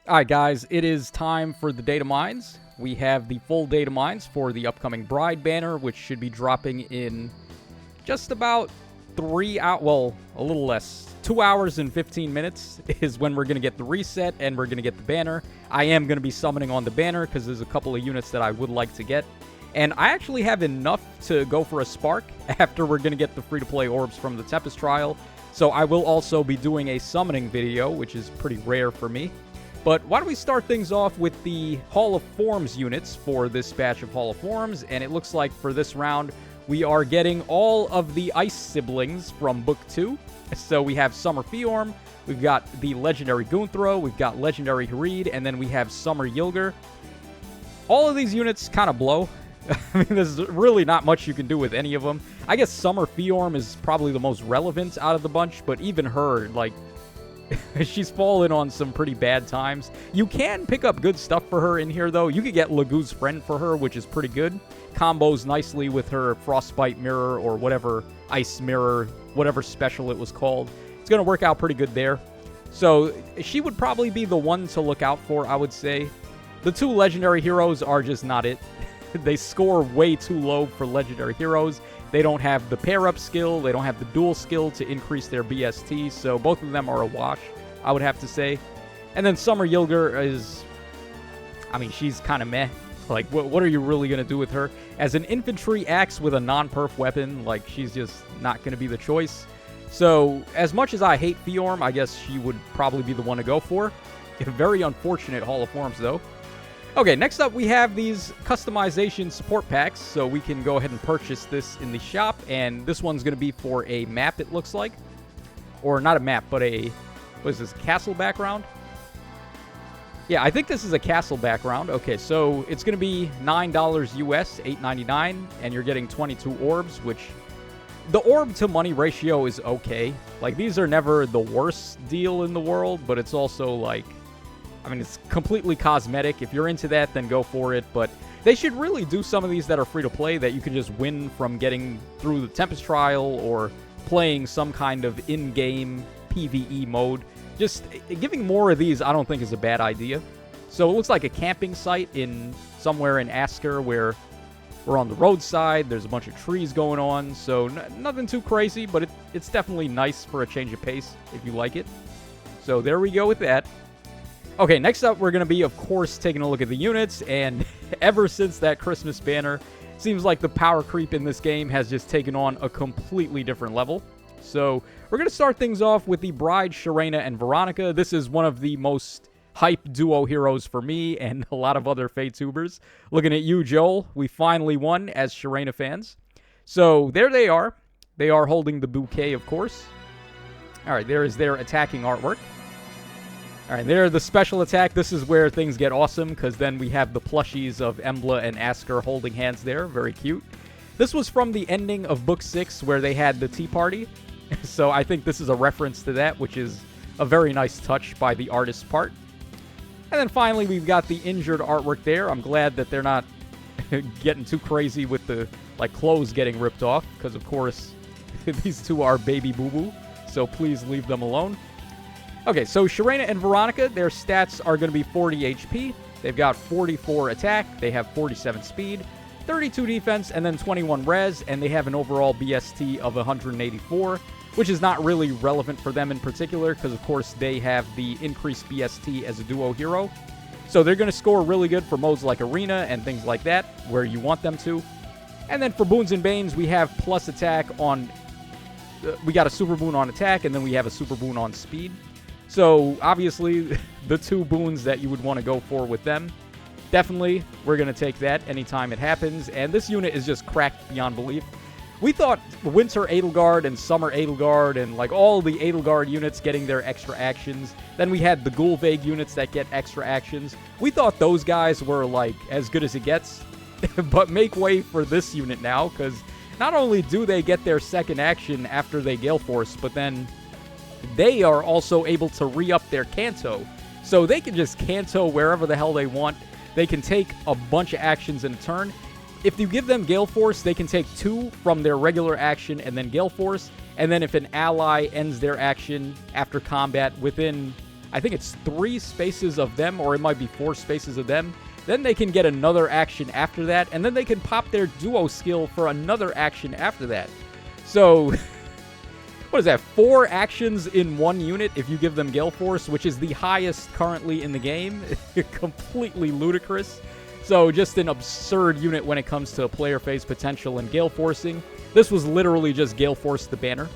Alright guys, it is time for the Datamines. We have the full Datamines for the upcoming Bride banner, which should be dropping in just about 3 hours, well, a little less. 2 hours and 15 minutes is when we're going to get the reset, and we're going to get the banner. I am going to be summoning on the banner, because there's a couple of units that I would like to get. And I actually have enough to go for a Spark after we're going to get the free-to-play orbs from the Tempest trial. So I will also be doing a summoning video, which is pretty rare for me. But why don't we start things off with the Hall of Forms units for this batch of Hall of Forms, and it looks like for this round, we are getting all of the Ice siblings from Book 2. So we have Summer Fiorm, we've got the Legendary Goonthro, we've got Legendary Hareed, and then we have Summer Yilger. All of these units kind of blow. I mean, there's really not much you can do with any of them. I guess Summer Fiorm is probably the most relevant out of the bunch, but even her, like, she's fallen on some pretty bad times. You can pick up good stuff for her in here, though. You could get Lagoo's Friend for her, which is pretty good. Combos nicely with her Frostbite Mirror or whatever Ice Mirror, whatever special it was called. It's going to work out pretty good there. So she would probably be the one to look out for, I would say. The two Legendary Heroes are just not it. They score way too low for Legendary Heroes. They don't have the pair-up skill, they don't have the dual skill to increase their BST, so both of them are a wash, I would have to say. And then Summer Yilger is, I mean, she's kind of meh. Like, what are you really going to do with her? As an infantry axe with a non-perf weapon, like, she's just not going to be the choice. So, as much as I hate Fiorm, I guess she would probably be the one to go for. Very unfortunate Hall of Forms, though. Okay, next up we have these customization support packs, so we can go ahead and purchase this in the shop, and this one's going to be for a map, it looks like. Or not a map, but a, what is this, castle background? Yeah, I think this is a castle background. Okay, so it's going to be $9 US, $8.99, and you're getting 22 orbs, which the orb to money ratio is okay. Like, these are never the worst deal in the world, but it's also like, I mean, it's completely cosmetic. If you're into that, then go for it. But they should really do some of these that are free-to-play that you can just win from getting through the Tempest trial or playing some kind of in-game PvE mode. Just giving more of these, I don't think is a bad idea. So it looks like a camping site in somewhere in Asker where we're on the roadside. There's a bunch of trees going on. So nothing too crazy, but it's definitely nice for a change of pace if you like it. So there we go with that. Okay, next up, we're going to be, of course, taking a look at the units, and ever since that Christmas banner, seems like the power creep in this game has just taken on a completely different level. So, we're going to start things off with the Bride, Shireena, and Veronica. This is one of the most hype duo heroes for me and a lot of other Faytubers. Looking at you, Joel, we finally won as Shireena fans. So, there they are. They are holding the bouquet, of course. Alright, there is their attacking artwork. Alright, there, the special attack. This is where things get awesome, because then we have the plushies of Embla and Asker holding hands there. Very cute. This was from the ending of Book 6, where they had the tea party. So I think this is a reference to that, which is a very nice touch by the artist's part. And then finally, we've got the injured artwork there. I'm glad that they're not getting too crazy with the, like, clothes getting ripped off, because, of course, these two are baby boo-boo, so please leave them alone. Okay, so Shireena and Veronica, their stats are going to be 40 HP. They've got 44 attack. They have 47 speed, 32 defense, and then 21 res. And they have an overall BST of 184, which is not really relevant for them in particular because, of course, they have the increased BST as a duo hero. So they're going to score really good for modes like Arena and things like that, where you want them to. And then for Boons and Banes, we have plus attack on... we got a super boon on attack, and then we have a super boon on speed. So, obviously, the two boons that you would want to go for with them, definitely, we're going to take that anytime it happens. And this unit is just cracked beyond belief. We thought Winter Edelgard and Summer Edelgard and, like, all the Edelgard units getting their extra actions. Then we had the Gulveig units that get extra actions. We thought those guys were, like, as good as it gets. But make way for this unit now, because not only do they get their second action after they Gale Force, but then they are also able to re-up their Canto. So they can just Canto wherever the hell they want. They can take a bunch of actions in a turn. If you give them Gale Force, they can take 2 from their regular action and then Gale Force. And then if an ally ends their action after combat within, I think it's 3 spaces of them, or it might be 4 spaces of them. Then they can get another action after that, and then they can pop their duo skill for another action after that. So, what is that? 4 actions in 1 unit if you give them Gale Force, which is the highest currently in the game. Completely ludicrous. So, just an absurd unit when it comes to player phase potential and Gale Forcing. This was literally just Gale Force the banner.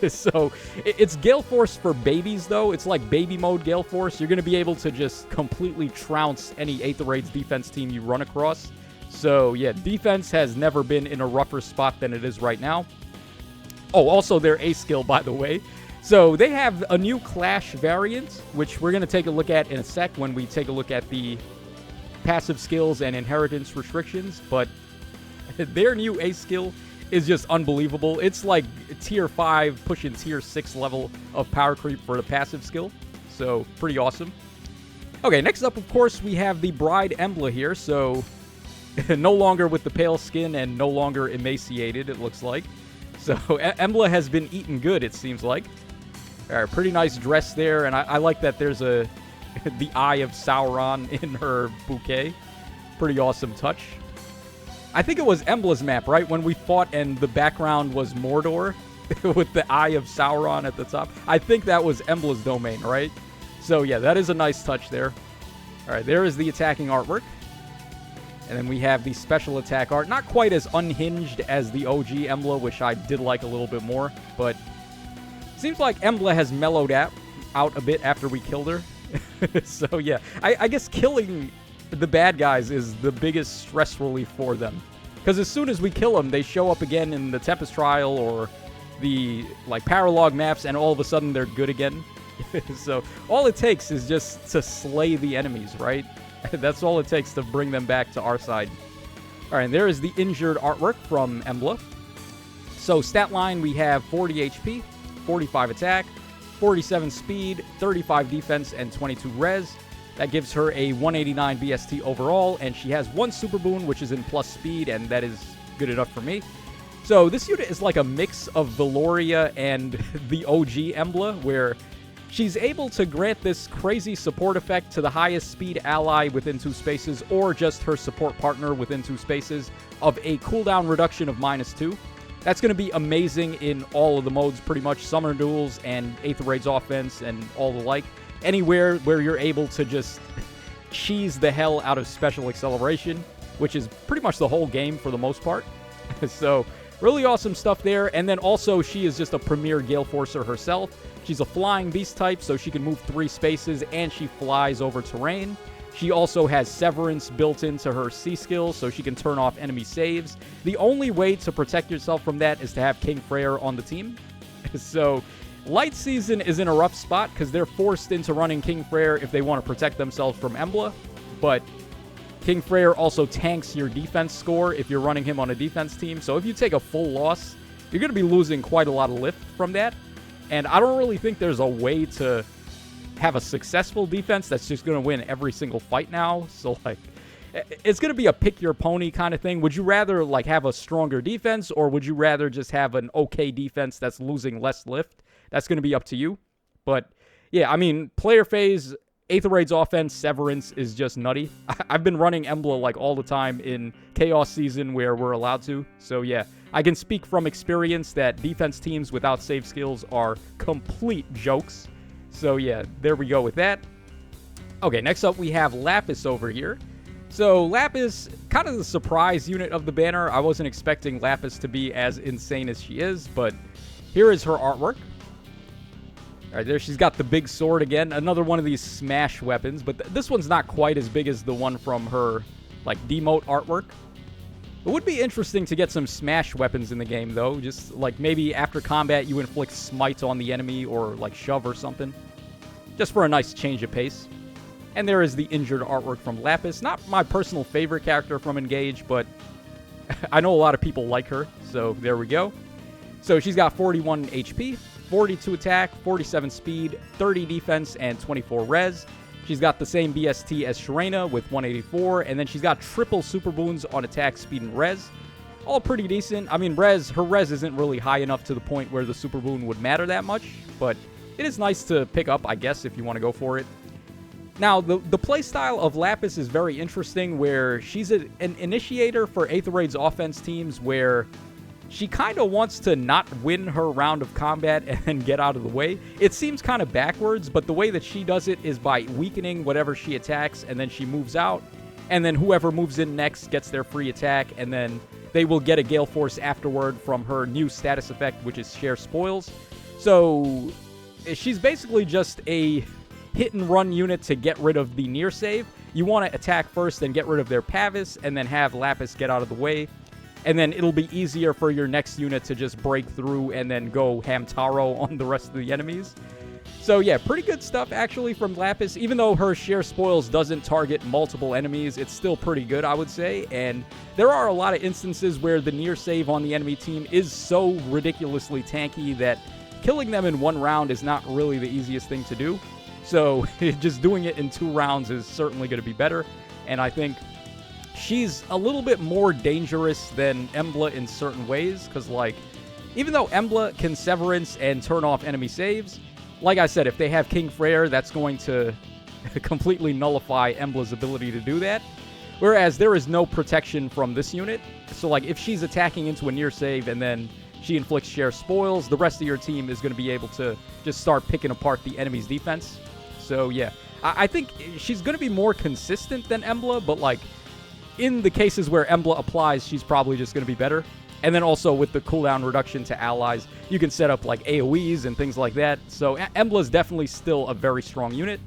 So, it's Gale Force for babies, though. It's like baby mode Gale Force. You're going to be able to just completely trounce any Aether Raids defense team you run across. So, yeah, defense has never been in a rougher spot than it is right now. Oh, also their A skill, by the way. So, they have a new Clash variant, which we're going to take a look at in a sec when we take a look at the passive skills and inheritance restrictions. But their new A skill is just unbelievable. It's like tier 5 pushing tier 6 level of power creep for the passive skill. So, pretty awesome. Okay, next up, of course, we have the Bride Embla here. So, no longer with the pale skin and no longer emaciated, it looks like. So, Embla has been eaten good, it seems like. All right, pretty nice dress there. And I like that there's the Eye of Sauron in her bouquet. Pretty awesome touch. I think it was Embla's map, right? When we fought and the background was Mordor with the Eye of Sauron at the top. I think that was Embla's domain, right? So, yeah, that is a nice touch there. All right, there is the attacking artwork. And then we have the special attack art. Not quite as unhinged as the OG Embla, which I did like a little bit more. But seems like Embla has mellowed out a bit after we killed her. So, yeah, I guess killing the bad guys is the biggest stress relief for them. Because as soon as we kill them, they show up again in the Tempest trial or the, like, Paralog maps, and all of a sudden they're good again. So, all it takes is just to slay the enemies, right? That's all it takes to bring them back to our side. Alright, and there is the injured artwork from Embla. So, stat line, we have 40 HP, 45 attack, 47 speed, 35 defense, and 22 res. That gives her a 189 BST overall, and she has 1 super boon, which is in plus speed, and that is good enough for me. So this unit is like a mix of Valoria and the OG Embla, where she's able to grant this crazy support effect to the highest speed ally within 2 spaces, or just her support partner within 2 spaces, of a cooldown reduction of -2. That's going to be amazing in all of the modes, pretty much. Summer Duels and Aether Raids offense and all the like. Anywhere where you're able to just cheese the hell out of special acceleration, which is pretty much the whole game for the most part. So, really awesome stuff there. And then also, she is just a premier Gale Forcer herself. She's a flying beast type, so she can move 3 spaces, and she flies over terrain. She also has Severance built into her C skill, so she can turn off enemy saves. The only way to protect yourself from that is to have King Freyr on the team. So, Light Season is in a rough spot because they're forced into running King Freyr if they want to protect themselves from Embla. But King Freyr also tanks your defense score if you're running him on a defense team. So if you take a full loss, you're going to be losing quite a lot of lift from that. And I don't really think there's a way to have a successful defense that's just going to win every single fight now. So, like, it's going to be a pick your pony kind of thing. Would you rather, like, have a stronger defense, or would you rather just have an okay defense that's losing less lift? That's going to be up to you. But, yeah, I mean, player phase, Aether Raids offense, Severance is just nutty. I've been running Embla, like, all the time in Chaos Season where we're allowed to. So, yeah, I can speak from experience that defense teams without save skills are complete jokes. So, yeah, there we go with that. Okay, next up we have Lapis over here. So, Lapis, kind of the surprise unit of the banner. I wasn't expecting Lapis to be as insane as she is, but here is her artwork. All right, there she's got the big sword again. Another one of these smash weapons, but this one's not quite as big as the one from her, like, demote artwork. It would be interesting to get some smash weapons in the game, though. Just, like, maybe after combat you inflict smite on the enemy or, like, shove or something. Just for a nice change of pace. And there is the injured artwork from Lapis. Not my personal favorite character from Engage, but I know a lot of people like her, so there we go. So she's got 41 HP, 42 attack, 47 speed, 30 defense, and 24 res. She's got the same BST as Shireena with 184, and then she's got triple super boons on attack, speed, and res. All pretty decent. I mean, her res isn't really high enough to the point where the super boon would matter that much, but it is nice to pick up, I guess, if you want to go for it. Now, the playstyle of Lapis is very interesting, where she's an initiator for Aether Raid's offense teams, where she kind of wants to not win her round of combat and then get out of the way. It seems kind of backwards, but the way that she does it is by weakening whatever she attacks, and then she moves out, and then whoever moves in next gets their free attack, and then they will get a Gale Force afterward from her new status effect, which is Share Spoils. So she's basically just a hit-and-run unit to get rid of the near save. You want to attack first and get rid of their Pavis, and then have Lapis get out of the way. And then it'll be easier for your next unit to just break through and then go Hamtaro on the rest of the enemies. So yeah, pretty good stuff actually from Lapis. Even though her Share Spoils doesn't target multiple enemies, it's still pretty good, I would say. And there are a lot of instances where the near save on the enemy team is so ridiculously tanky that killing them in one round is not really the easiest thing to do. So just doing it in 2 rounds is certainly going to be better. And I think she's a little bit more dangerous than Embla in certain ways. Because, like, even though Embla can Severance and turn off enemy saves, like I said, if they have King Freyr, that's going to completely nullify Embla's ability to do that. Whereas there is no protection from this unit. So, like, if she's attacking into a near save and then she inflicts Share Spoils, the rest of your team is going to be able to just start picking apart the enemy's defense. So, yeah, I think she's going to be more consistent than Embla, but, like, in the cases where Embla applies, she's probably just going to be better. And then also with the cooldown reduction to allies, you can set up, like, AoEs and things like that. So, Embla's definitely still a very strong unit.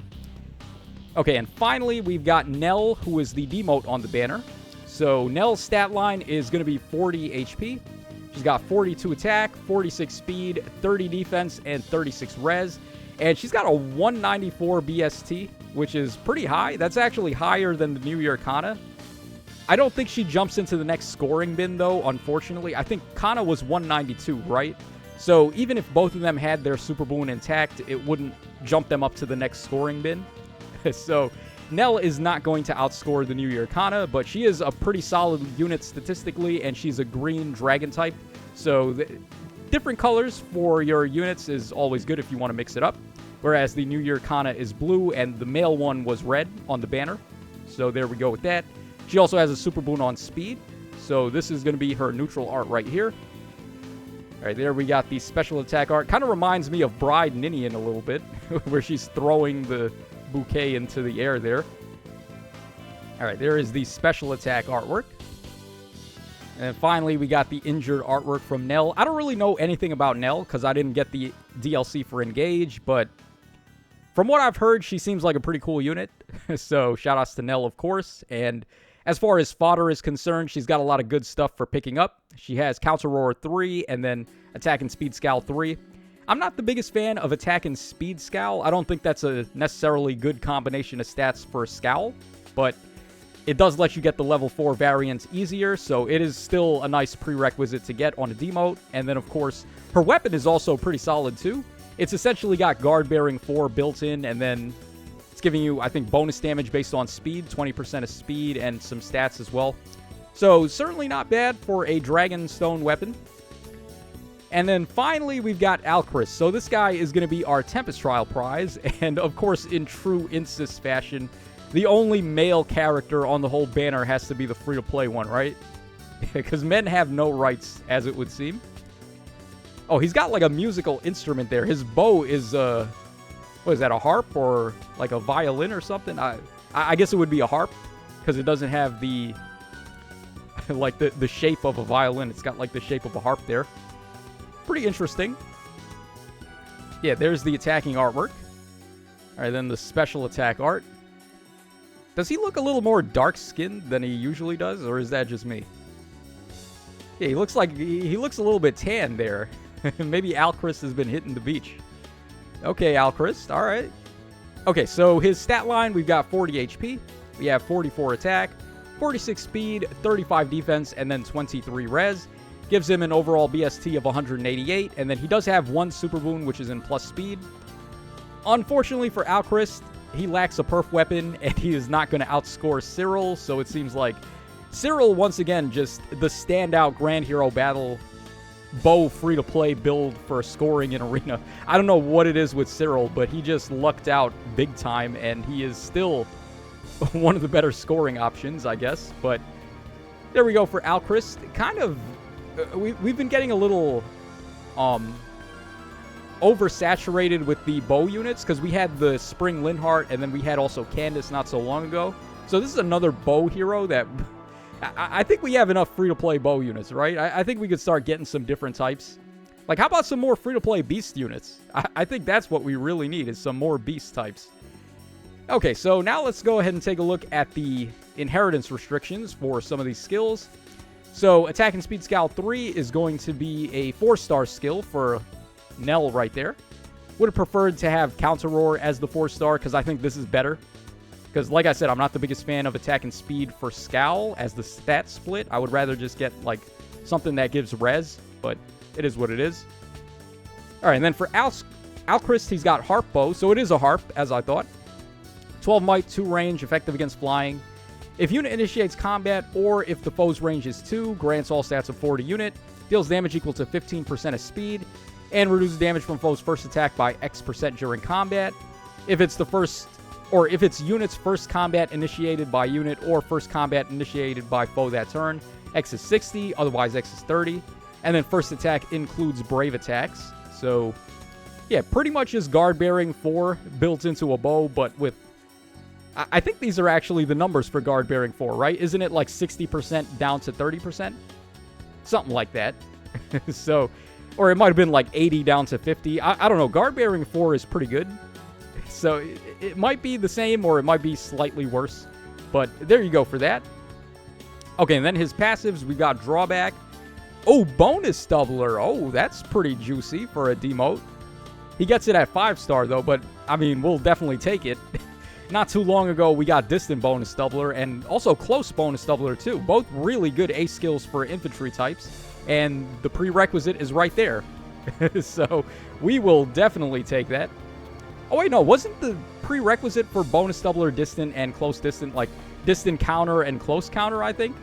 Okay, and finally, we've got Nell, who is the demote on the banner. So, Nell's stat line is going to be 40 HP. She's got 42 attack, 46 speed, 30 defense, and 36 res. And she's got a 194 BST, which is pretty high. That's actually higher than the New Year Kana. I don't think she jumps into the next scoring bin, though, unfortunately. I think Kana was 192, right? So even if both of them had their Super Boon intact, it wouldn't jump them up to the next scoring bin. So Nell is not going to outscore the New Year Kana, but she is a pretty solid unit statistically, and she's a green dragon type. So different colors for your units is always good if you want to mix it up. Whereas the New Year Kana is blue, and the male one was red on the banner. So there we go with that. She also has a Super Boon on speed. So this is going to be her neutral art right here. All right, there we got the special attack art. Kind of reminds me of Bride Ninian a little bit, where she's throwing the bouquet into the air there. All right, there is the special attack artwork. And finally, we got the injured artwork from Nell. I don't really know anything about Nell because I didn't get the DLC for Engage, but from what I've heard, she seems like a pretty cool unit. So shout-outs to Nell, of course. And as far as fodder is concerned, she's got a lot of good stuff for picking up. She has Counter Roar 3 and then Attack and Speed Scowl 3. I'm not the biggest fan of Attack and Speed Scowl. I don't think that's a necessarily good combination of stats for Scowl, but it does let you get the level 4 variants easier, so it is still a nice prerequisite to get on a demote. And then, of course, her weapon is also pretty solid, too. It's essentially got Guard Bearing 4 built in, and then it's giving you, I think, bonus damage based on speed, 20% of speed, and some stats as well. So, certainly not bad for a Dragonstone weapon. And then, finally, we've got Alchrist. So, this guy is going to be our Tempest Trial prize, and, of course, in true Insys fashion, the only male character on the whole banner has to be the free-to-play one, right? Because men have no rights, as it would seem. Oh, he's got like a musical instrument there. His bow is, what is that, a harp or like a violin or something? I guess it would be a harp because it doesn't have the, like the shape of a violin. It's got like the shape of a harp there. Pretty interesting. Yeah, there's the attacking artwork. All right, then the special attack art. Does he look a little more dark-skinned than he usually does, or is that just me? Yeah, he looks like he looks a little bit tan there. Maybe Alchrist has been hitting the beach. Okay, Alchrist, all right. Okay, so his stat line, we've got 40 HP. We have 44 attack, 46 speed, 35 defense, and then 23 res. Gives him an overall BST of 188, and then he does have one Super Boon, which is in plus speed. Unfortunately for Alchrist, he lacks a perf weapon, and he is not going to outscore Cyril, so it seems like Cyril, once again, just the standout Grand Hero battle bow free-to-play build for scoring in Arena. I don't know what it is with Cyril, but he just lucked out big time, and he is still one of the better scoring options, I guess. But there we go for Alchrist. Kind of, we've been getting a little oversaturated with the bow units, because we had the Spring Linhardt, and then we had also Candace not so long ago. So this is another bow hero that... I think we have enough free-to-play bow units, right? I think we could start getting some different types. Like, how about some more free-to-play beast units? I think that's what we really need, is some more beast types. Okay, so now let's go ahead and take a look at the inheritance restrictions for some of these skills. So, Attack and Speed Scout 3 is going to be a 4-star skill for Nell right there. Would have preferred to have Counter Roar as the 4-star, because I think this is better. Because, like I said, I'm not the biggest fan of Attack and Speed for Scowl as the stat split. I would rather just get, like, something that gives res, but it is what it is. Alright, and then for Alchrist, he's got Harp Bow, so it is a Harp, as I thought. 12 might, 2 range, effective against flying. If unit initiates combat, or if the foe's range is 2, grants all stats of 4 to unit, deals damage equal to 15% of speed, and reduces damage from foe's first attack by X% during combat. If it's if it's unit's first combat initiated by unit or first combat initiated by foe that turn, X is 60, otherwise X is 30. And then first attack includes brave attacks. So, yeah, pretty much is Guard Bearing 4 built into a bow, but with... I think these are actually the numbers for Guard Bearing 4, right? Isn't it like 60% down to 30%? Something like that. So, or it might have been like 80 down to 50. I don't know. Guard Bearing 4 is pretty good. So it might be the same or it might be slightly worse. But there you go for that. Okay, and then his passives, we got Drawback. Oh, Bonus Doubler. Oh, that's pretty juicy for a demote. He gets it at 5-star though, but I mean, we'll definitely take it. Not too long ago, we got Distant Bonus Doubler and also Close Bonus Doubler too. Both really good ace skills for infantry types. And the prerequisite is right there. So we will definitely take that. Oh, wait, no. Wasn't the prerequisite for Bonus Doubler Distant and Close Distant, like, Distant Counter and Close Counter, I think?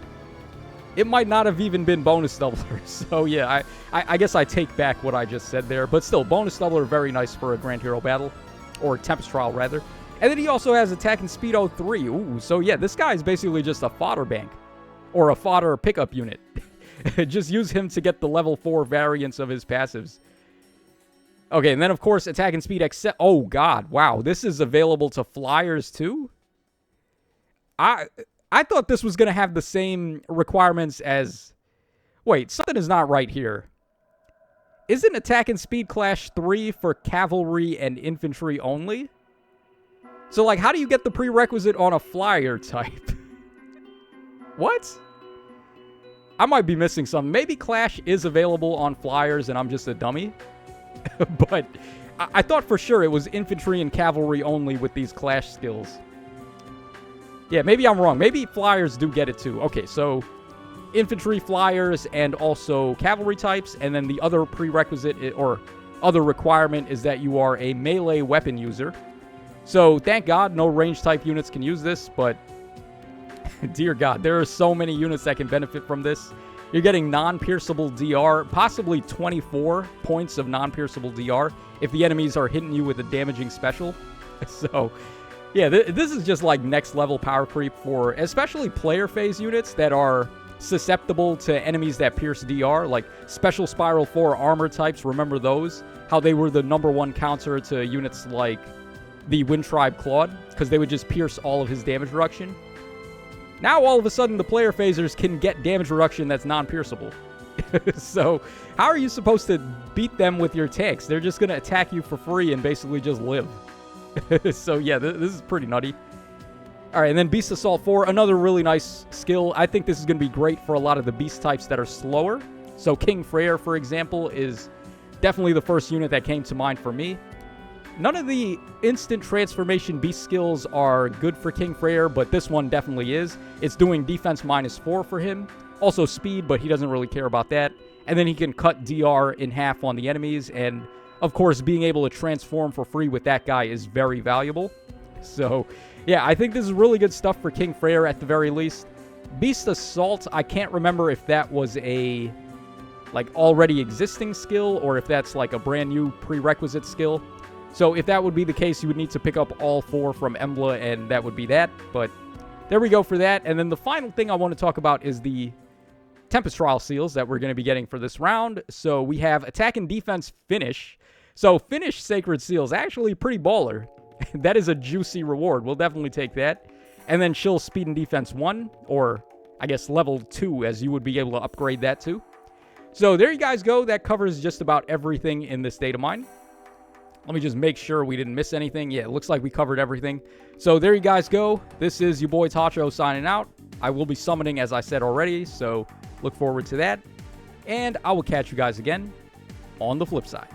It might not have even been Bonus Doubler. So, yeah, I guess I take back what I just said there. But still, Bonus Doubler, very nice for a Grand Hero battle. Or Tempest Trial, rather. And then he also has Attack and Speed 03. Ooh, so, yeah, this guy is basically just a fodder bank. Or a fodder pickup unit. Just use him to get the level 4 variants of his passives. Okay, and then, of course, Attack and Speed except... Oh, God. Wow. This is available to flyers, too? I thought this was going to have the same requirements as... Wait, something is not right here. Isn't Attack and Speed Clash 3 for cavalry and infantry only? So, like, how do you get the prerequisite on a flyer type? What? I might be missing something. Maybe Clash is available on flyers and I'm just a dummy. But I thought for sure it was infantry and cavalry only with these Clash skills. Yeah, maybe I'm wrong. Maybe flyers do get it too. Okay, so infantry, flyers, and also cavalry types. And then the other prerequisite or other requirement is that you are a melee weapon user. So thank God no range type units can use this. But dear God, there are so many units that can benefit from this. You're getting non-pierceable DR, possibly 24 points of non-pierceable DR if the enemies are hitting you with a damaging special. So, yeah, this is just like next level power creep for especially player phase units that are susceptible to enemies that pierce DR, like Special Spiral 4 armor types. Remember those? How they were the #1 counter to units like the Wind Tribe Claude, because they would just pierce all of his damage reduction. Now, all of a sudden, the player phasers can get damage reduction that's non-pierceable. So, how are you supposed to beat them with your tanks? They're just going to attack you for free and basically just live. So, yeah, this is pretty nutty. Alright, and then Beast Assault 4, another really nice skill. I think this is going to be great for a lot of the beast types that are slower. So, King Freyr, for example, is definitely the first unit that came to mind for me. None of the instant transformation beast skills are good for King Freyr, but this one definitely is. It's doing defense -4 for him. Also speed, but he doesn't really care about that. And then he can cut DR in half on the enemies. And, of course, being able to transform for free with that guy is very valuable. So, yeah, I think this is really good stuff for King Freyr at the very least. Beast Assault, I can't remember if that was a like already existing skill or if that's like a brand new prerequisite skill. So if that would be the case, you would need to pick up all 4 from Embla, and that would be that. But there we go for that. And then the final thing I want to talk about is the Tempest Trial Seals that we're going to be getting for this round. So we have Attack and Defense Finish. So Finish Sacred Seals, actually pretty baller. That is a juicy reward. We'll definitely take that. And then Chill Speed and Defense 1, or I guess level 2, as you would be able to upgrade that to. So there you guys go. That covers just about everything in this data mine. Let me just make sure we didn't miss anything. Yeah, it looks like we covered everything. So there you guys go. This is your boy Tacho signing out. I will be summoning, as I said already, so look forward to that. And I will catch you guys again on the flip side.